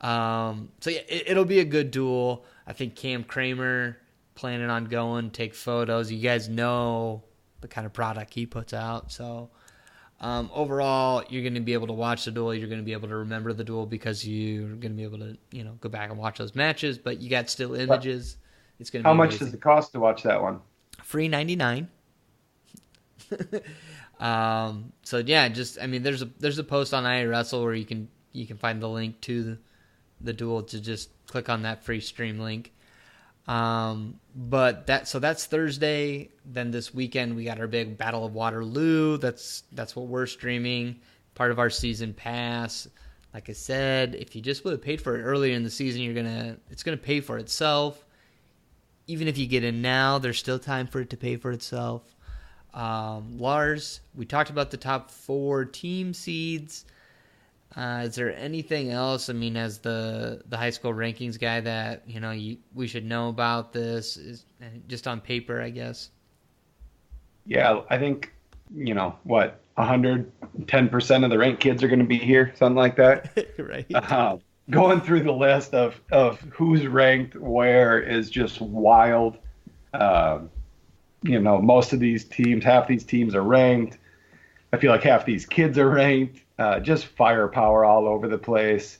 So yeah, it'll be a good duel. I think Cam Kramer planning on going, take photos. You guys know the kind of product he puts out. So overall, you're going to be able to watch the duel. You're going to be able to remember the duel because you're going to be able to go back and watch those matches. But you got still images. It's going to be How much amazing. does it cost to watch that one? Free $99. So yeah, there's a post on iWrestle where you can find the link to the duel to just click on that free stream link. But that's Thursday. Then this weekend we got our big Battle of Waterloo. That's what we're streaming. Part of our season pass. Like I said, if you just would have paid for it earlier in the season, it's gonna pay for itself. Even if you get in now, there's still time for it to pay for itself. Lars, we talked about the top 4 team seeds. Is there anything else? I mean, as the high school rankings guy that we should know about this, is just on paper, I guess. Yeah, I think 110% of the ranked kids are going to be here, something like that. Right. Going through the list of who's ranked where is just wild. Most of these teams, half these teams are ranked. I feel like half these kids are ranked. Just firepower all over the place.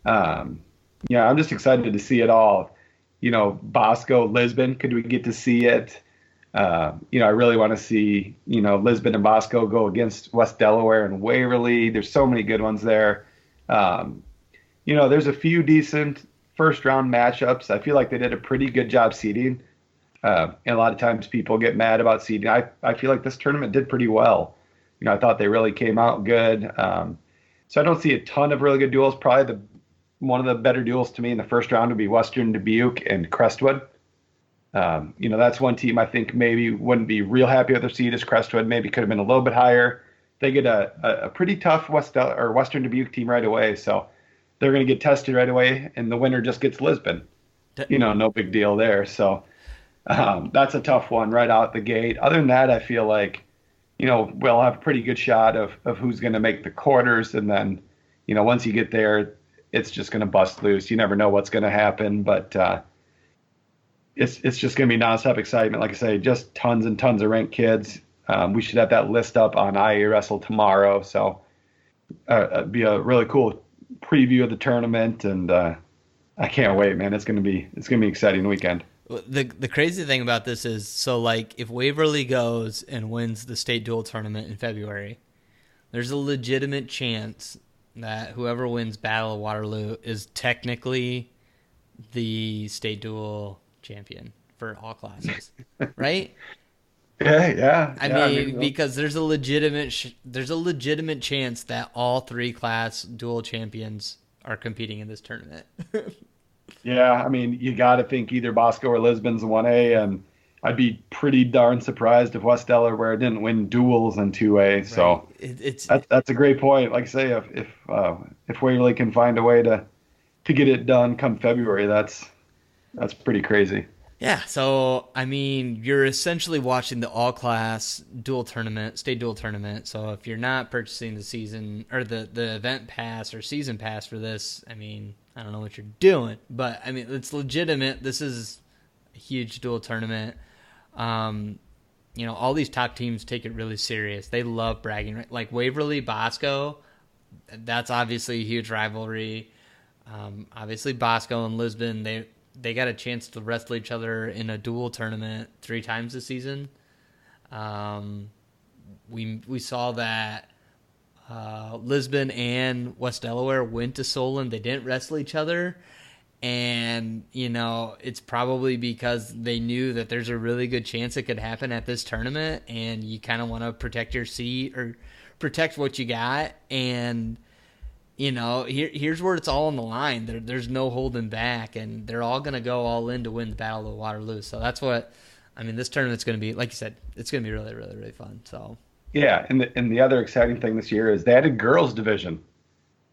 I'm just excited to see it all. Bosco, Lisbon, could we get to see it? I really want to see, Lisbon and Bosco go against West Delaware and Waverly. There's so many good ones there. There's a few decent first round matchups. I feel like they did a pretty good job seeding. And a lot of times people get mad about seeding. I feel like this tournament did pretty well. I thought they really came out good. So I don't see a ton of really good duels. Probably one of the better duels to me in the first round would be Western Dubuque and Crestwood. That's one team I think maybe wouldn't be real happy with their seed as Crestwood. Maybe could have been a little bit higher. They get a pretty tough Western Dubuque team right away. So they're going to get tested right away, and the winner just gets Lisbon. No big deal there. So that's a tough one right out the gate. Other than that, I feel like, we'll have a pretty good shot of who's going to make the quarters. And then, once you get there, it's just going to bust loose. You never know what's going to happen, but it's just going to be nonstop excitement. Like I say, just tons and tons of ranked kids. We should have that list up on IA Wrestle tomorrow. So it'd be a really cool preview of the tournament. And I can't wait, man. It's going to be an exciting weekend. The crazy thing about this is, so like if Waverly goes and wins the state dual tournament in February, there's a legitimate chance that whoever wins Battle of Waterloo is technically the state dual champion for all classes, right? Yeah. I mean, because there's a legitimate chance that all 3 class dual champions are competing in this tournament. Yeah, I mean, you got to think either Bosco or Lisbon's 1A, and I'd be pretty darn surprised if West Delaware didn't win duels in 2A. Right. So that's a great point. Like I say, if Waverly can find a way to get it done come February, that's pretty crazy. Yeah, so I mean, you're essentially watching the all-class dual tournament, state dual tournament. So if you're not purchasing the season or the event pass or season pass for this, I mean, I don't know what you're doing, but I mean, it's legitimate. This is a huge dual tournament. All these top teams take it really serious. They love bragging, right? Like Waverly, Bosco, that's obviously a huge rivalry. Obviously Bosco and Lisbon, they got a chance to wrestle each other in a dual tournament 3 times this season. We saw that Lisbon and West Delaware went to Solon. They didn't wrestle each other. And, it's probably because they knew that there's a really good chance it could happen at this tournament. And you kind of want to protect your seat or protect what you got. And, here's where it's all on the line. There's no holding back. And they're all going to go all in to win the Battle of Waterloo. So that's what, this tournament's going to be, like you said, it's going to be really, really, really fun. So. Yeah, and the other exciting thing this year is they had a girls division.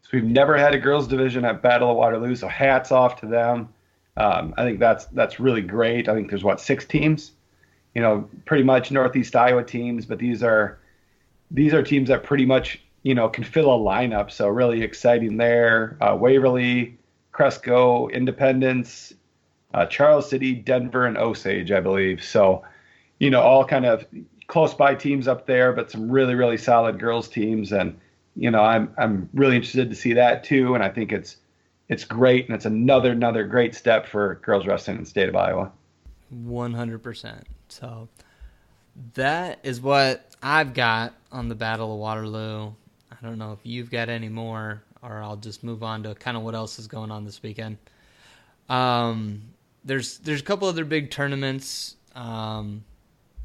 So we've never had a girls division at Battle of Waterloo, so hats off to them. I think that's really great. I think there's 6 teams, pretty much Northeast Iowa teams, but these are teams that pretty much can fill a lineup. So really exciting there. Waverly, Cresco, Independence, Charles City, Denver, and Osage, I believe. So all kind of close by teams up there, but some really, really solid girls teams. And, I'm really interested to see that too. And I think it's great. And it's another great step for girls wrestling in the state of Iowa. 100%. So that is what I've got on the Battle of Waterloo. I don't know if you've got any more, or I'll just move on to kind of what else is going on this weekend. There's a couple other big tournaments. I'm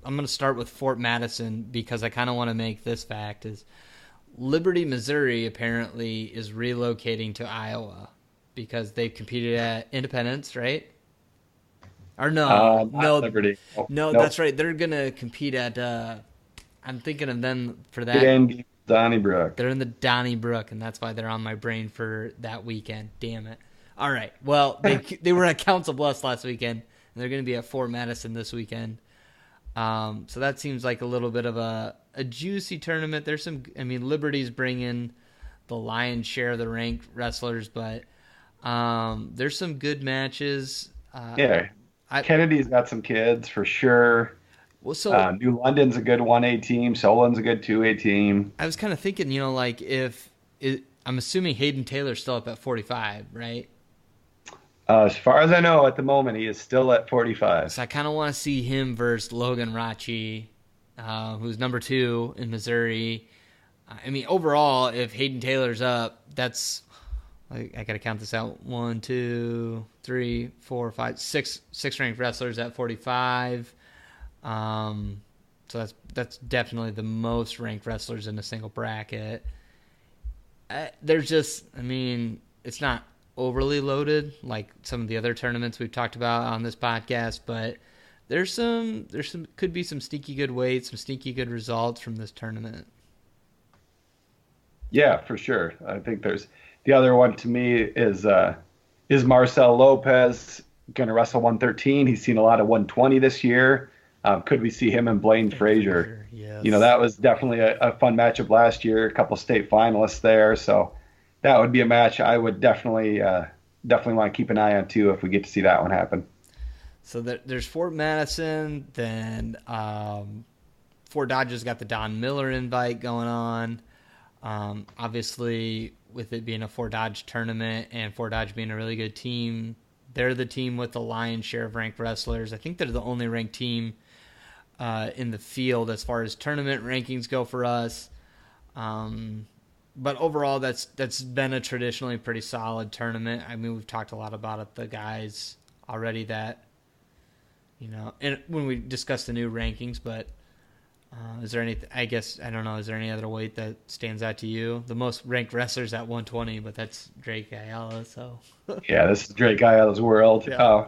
going to start with Fort Madison because I kind of want to make this fact is Liberty, Missouri apparently is relocating to Iowa because they've competed at Independence, right? Or no, Liberty. Nope. That's right. They're going to compete at, I'm thinking of them for that. Donnybrook. They're in the Donnybrook, and that's why they're on my brain for that weekend. Damn it. All right. Well, they were at Council Bluffs last weekend, and they're going to be at Fort Madison this weekend. So that seems like a little bit of a juicy tournament. There's some, Liberty's bringing the lion's share of the ranked wrestlers, but there's some good matches. Kennedy's got some kids for sure. Well, so New London's a good 1A team. Solon's a good 2A team. I was kind of thinking, I'm assuming Hayden Taylor's still up at 45, right? As far as I know, at the moment, he is still at 45. So I kind of want to see him versus Logan Rachi, who's number 2 in Missouri. Overall, if Hayden Taylor's up, that's, I got to count this out. 1, 2, 3, 4, 5, 6 ranked wrestlers at 45. So that's definitely the most ranked wrestlers in a single bracket. There's just, it's not overly loaded like some of the other tournaments we've talked about on this podcast, but there's some could be some sneaky good weights, some sneaky good results from this tournament. Yeah, for sure. I think there's the other one to me is Marcel Lopez going to wrestle 113. He's seen a lot of 120 this year. Could we see him and Blaine Frazier? Yes. That was definitely a fun matchup last year. A couple state finalists there, so that would be a match I would definitely want to keep an eye on too if we get to see that one happen. So there's Fort Madison, then Fort Dodge has got the Don Miller invite going on. Obviously, with it being a Fort Dodge tournament and Fort Dodge being a really good team, they're the team with the lion's share of ranked wrestlers. I think they're the only ranked team in the field as far as tournament rankings go for us. But overall, that's been a traditionally pretty solid tournament. I mean, we've talked a lot about it, the guys already that, and when we discussed the new rankings, but is there any, I guess, I don't know, is there any other weight that stands out to you? The most ranked wrestlers at 120, but that's Drake Ayala, so. Yeah, this is Drake Ayala's world. Yeah.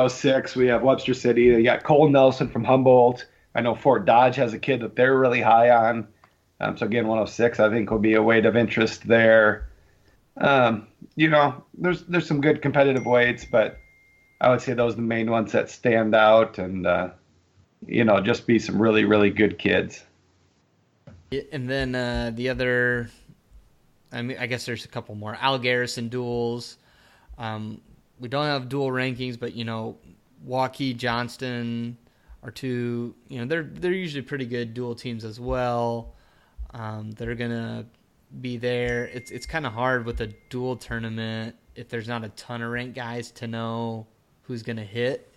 6, we have Webster City. You got Cole Nelson from Humboldt. I know Fort Dodge has a kid that they're really high on. So again, 106, I think, will be a weight of interest there. There's some good competitive weights, but I would say those are the main ones that stand out, and just be some really, really good kids. And then the other, I guess there's a couple more. Al Garrison duels. We don't have dual rankings, but Waukee, Johnston are two. They're usually pretty good dual teams as well. They're gonna be there. It's kind of hard with a dual tournament if there's not a ton of ranked guys to know who's gonna hit.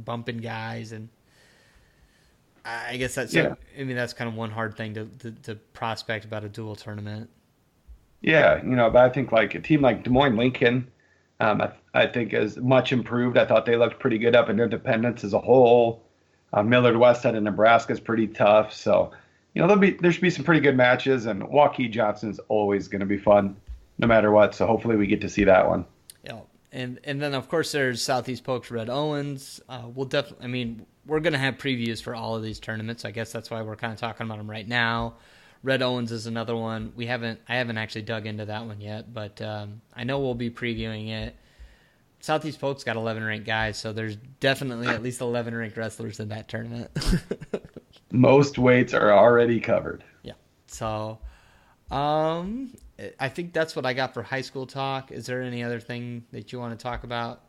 Bumping guys, and I guess that's that's kind of one hard thing to prospect about a dual tournament. Yeah, but I think like a team like Des Moines Lincoln. I think is much improved. I thought they looked pretty good up in Independence as a whole. Millard West out of Nebraska is pretty tough. So, there should be some pretty good matches, and Waukee Johnson is always going to be fun no matter what. So hopefully we get to see that one. Yeah. And then of course there's Southeast Polk's Red Owens. We'll definitely, we're going to have previews for all of these tournaments. I guess that's why we're kind of talking about them right now. Red Owens is another one. I haven't actually dug into that one yet, but I know we'll be previewing it. Southeast Polk's got 11 ranked guys, so there's definitely at least 11 ranked wrestlers in that tournament. Most weights are already covered. Yeah. So, I think that's what I got for high school talk. Is there any other thing that you want to talk about?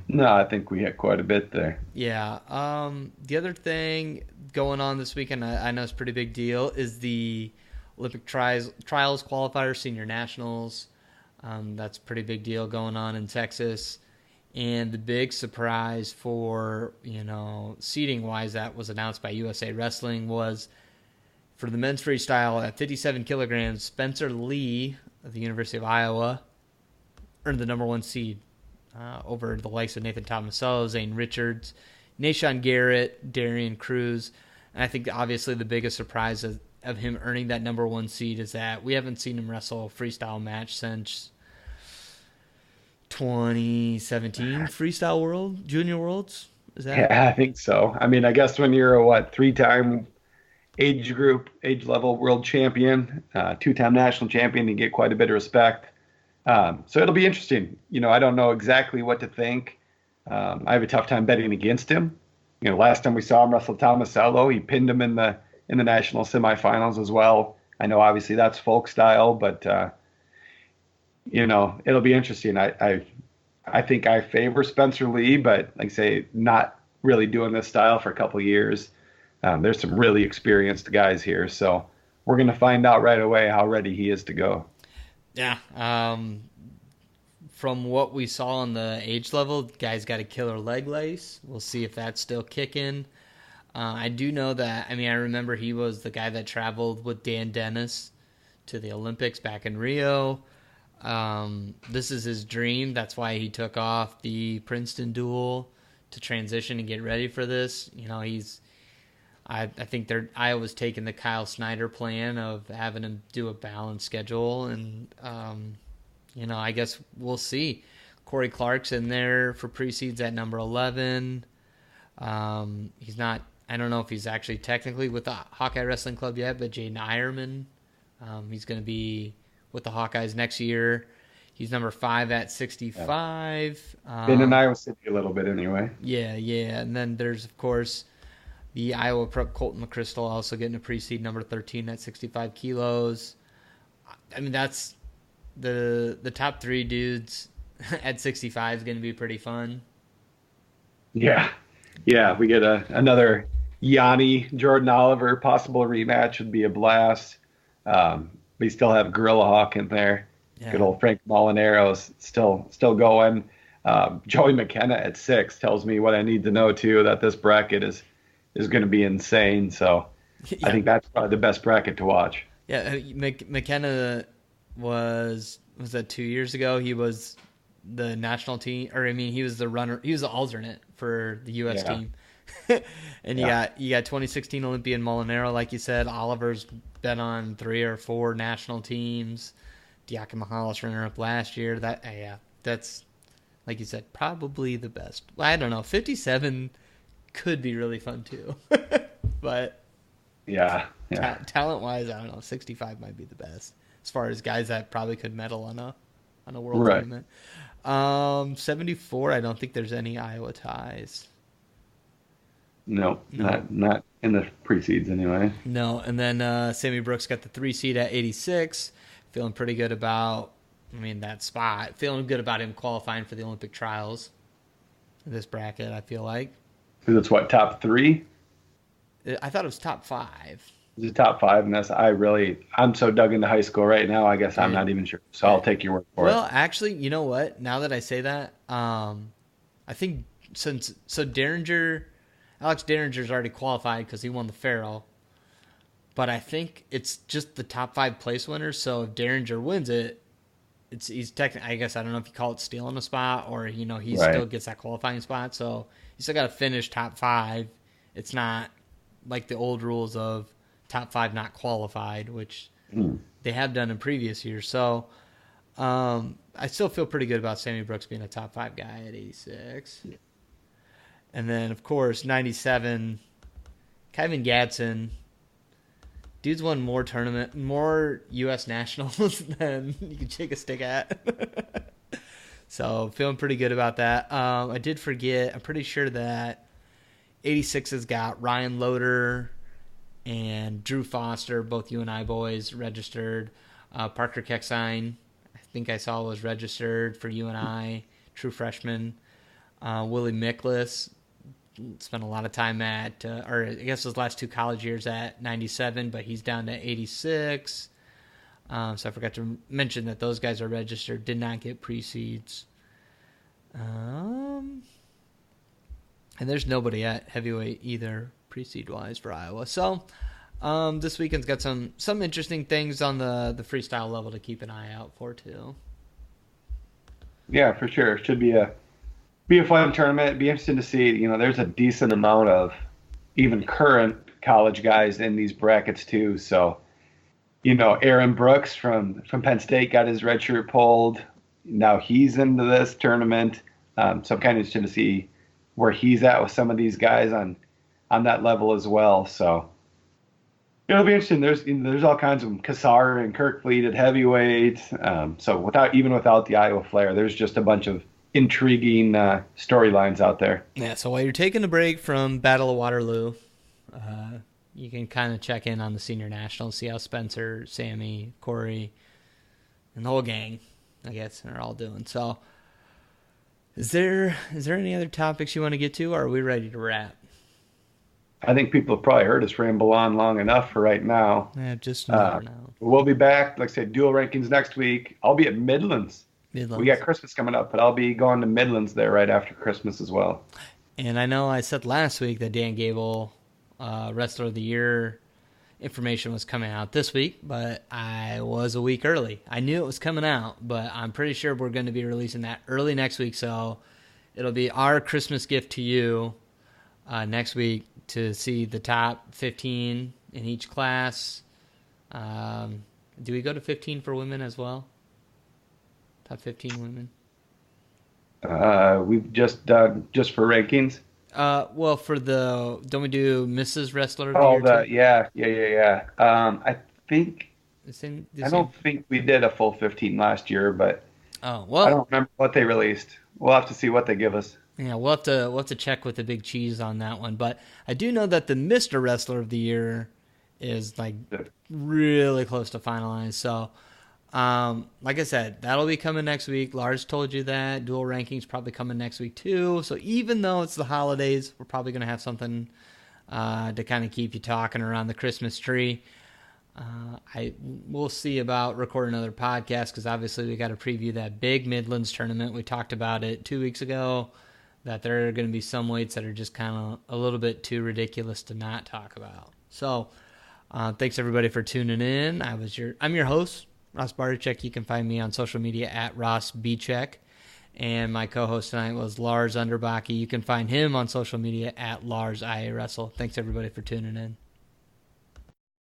No, I think we hit quite a bit there. Yeah. The other thing going on this weekend, I know it's a pretty big deal, is the Olympic Trials Qualifier Senior Nationals. That's a pretty big deal going on in Texas. And the big surprise for, seating-wise that was announced by USA Wrestling was for the men's freestyle at 57 kilograms, Spencer Lee of the University of Iowa earned the number 1 seed. Over the likes of Nathan Tomasello, Zane Richards, Nashawn Garrett, Darian Cruz. And I think obviously the biggest surprise of him earning that number 1 seed is that we haven't seen him wrestle a freestyle match since 2017 Freestyle World, Junior Worlds. Is that? Yeah, I think so. I guess when you're a 3-time age level world champion, 2-time national champion, you get quite a bit of respect. So it'll be interesting. I don't know exactly what to think. I have a tough time betting against him. Last time we saw him wrestle Tomasello, he pinned him in the national semifinals as well. I know obviously that's folk style, but it'll be interesting. I think I favor Spencer Lee, but like I say, not really doing this style for a couple of years. There's some really experienced guys here, so we're going to find out right away how ready he is to go. Yeah. From what we saw on the age level, the guy's got a killer leg lace. We'll see if that's still kicking. I do know that, I remember he was the guy that traveled with Dan Dennis to the Olympics back in Rio. This is his dream. That's why he took off the Princeton duel to transition and get ready for this. I think Iowa's taking the Kyle Snyder plan of having him do a balanced schedule, and I guess we'll see. Corey Clark's in there for Preseeds at number 11. He's not. I don't know if he's actually technically with the Hawkeye Wrestling Club yet, but Jaden Ironman, he's going to be with the Hawkeyes next year. He's number 5 at 65. Been in Iowa City a little bit anyway. Yeah. And then there's, of course, the Iowa prep Colton McChrystal also getting a pre-seed number 13 at 65 kilos. I mean, that's the top 3 dudes at 65 is going to be pretty fun. Yeah. We get another Yanni Jordan Oliver possible rematch would be a blast. We still have Gorilla Hawk in there. Yeah. Good old Frank Molinaro's still going. Joey McKenna at 6 tells me what I need to know too, that this bracket is going to be insane. So I think that's probably the best bracket to watch. Yeah, McKenna was that 2 years ago? He was the national team, or I mean, he was the runner. He was the alternate for the U.S. team. And you got 2016 Olympian Molinaro, like you said. Oliver's been on 3 or 4 national teams. Diaco Mihalis runner up last year. That's like you said, probably the best. I don't know, 57 could be really fun too. But talent wise, I don't know, 65 might be the best as far as guys that probably could medal on a world tournament. 74, I don't think there's any Iowa ties. No, not in the pre-seeds anyway. No, and then Sammy Brooks got the 3 seed at 86. Feeling pretty good about, that spot. Feeling good about him qualifying for the Olympic trials in this bracket, I feel like. Because it's what, top 3? I thought it was top 5. It's top 5, and I'm so dug into high school right now, I guess I'm not even sure. So I'll take your word for it. Well, actually, you know what? Now that I say that, I think Alex Derringer's already qualified because he won the Farrell. But I think it's just the top 5 place winners. So if Derringer wins it, he's technically, I guess, I don't know if you call it stealing a spot or, he still gets that qualifying spot. So you still got to finish top 5. It's not like the old rules of top 5 not qualified, which they have done in previous years. So I still feel pretty good about Sammy Brooks being a top 5 guy at 86. Yeah. And then, of course, 97, Kevin Gadsden. Dude's won more U.S. nationals than you can shake a stick at. So, feeling pretty good about that. I did forget, I'm pretty sure that 86 has got Ryan Loader and Drew Foster, both UNI boys, registered. Parker Kecksine, I think I saw was registered for UNI, true freshman. Willie Miklas spent a lot of time at, or I guess his last 2 college years at 97, but he's down to 86. So I forgot to mention that those guys are registered, did not get pre-seeds. And there's nobody at heavyweight either, pre-seed-wise, for Iowa. So this weekend's got some interesting things on the freestyle level to keep an eye out for, too. Yeah, for sure. Should be a fun tournament. It'd be interesting to see, there's a decent amount of even current college guys in these brackets too. So, Aaron Brooks from Penn State got his red shirt pulled. Now he's into this tournament. So I'm kind of interested to see where he's at with some of these guys on that level as well. So it'll be interesting. There's all kinds of them. Kassar and Kirkfleet at heavyweight. So without the Iowa flair, there's just a bunch of intriguing storylines out there. Yeah, so while you're taking a break from Battle of Waterloo, you can kind of check in on the senior nationals, see how Spencer, Sammy, Corey, and the whole gang, I guess, are all doing. So is there any other topics you want to get to, or are we ready to wrap? I think people have probably heard us ramble on long enough for right now. Yeah, just now. We'll be back, like I said, dual rankings next week. I'll be at Midlands. We got Christmas coming up, but I'll be going to Midlands there right after Christmas as well. And I know I said last week that Dan Gable, Wrestler of the Year information was coming out this week, but I was a week early. I knew it was coming out, but I'm pretty sure we're going to be releasing that early next week, so it'll be our Christmas gift to you next week to see the top 15 in each class. Do we go to 15 for women as well? Top 15 women. We've just done just for rankings. Well, don't we do Mrs. Wrestler of the Year? Yeah. I think I don't think we did a full 15 last year, but Oh, well. I don't remember what they released. We'll have to see what they give us. Yeah, we'll have to check with the big cheese on that one. But I do know that the Mr. Wrestler of the Year is like really close to finalized. So, like I said, that'll be coming next week. Lars told you that. Dual rankings probably coming next week too. So even though it's the holidays, we're probably going to have something to kind of keep you talking around the Christmas tree. We'll see about recording another podcast because obviously we got to preview that big Midlands tournament. We talked about it 2 weeks ago, that there are going to be some weights that are just kind of a little bit too ridiculous to not talk about. So thanks everybody for tuning in. I'm your host, Ross Bartachek. You can find me on social media at Ross Bcheck. And my co-host tonight was Lars Underbakke. You can find him on social media at Lars IA Wrestle. Thanks everybody for tuning in.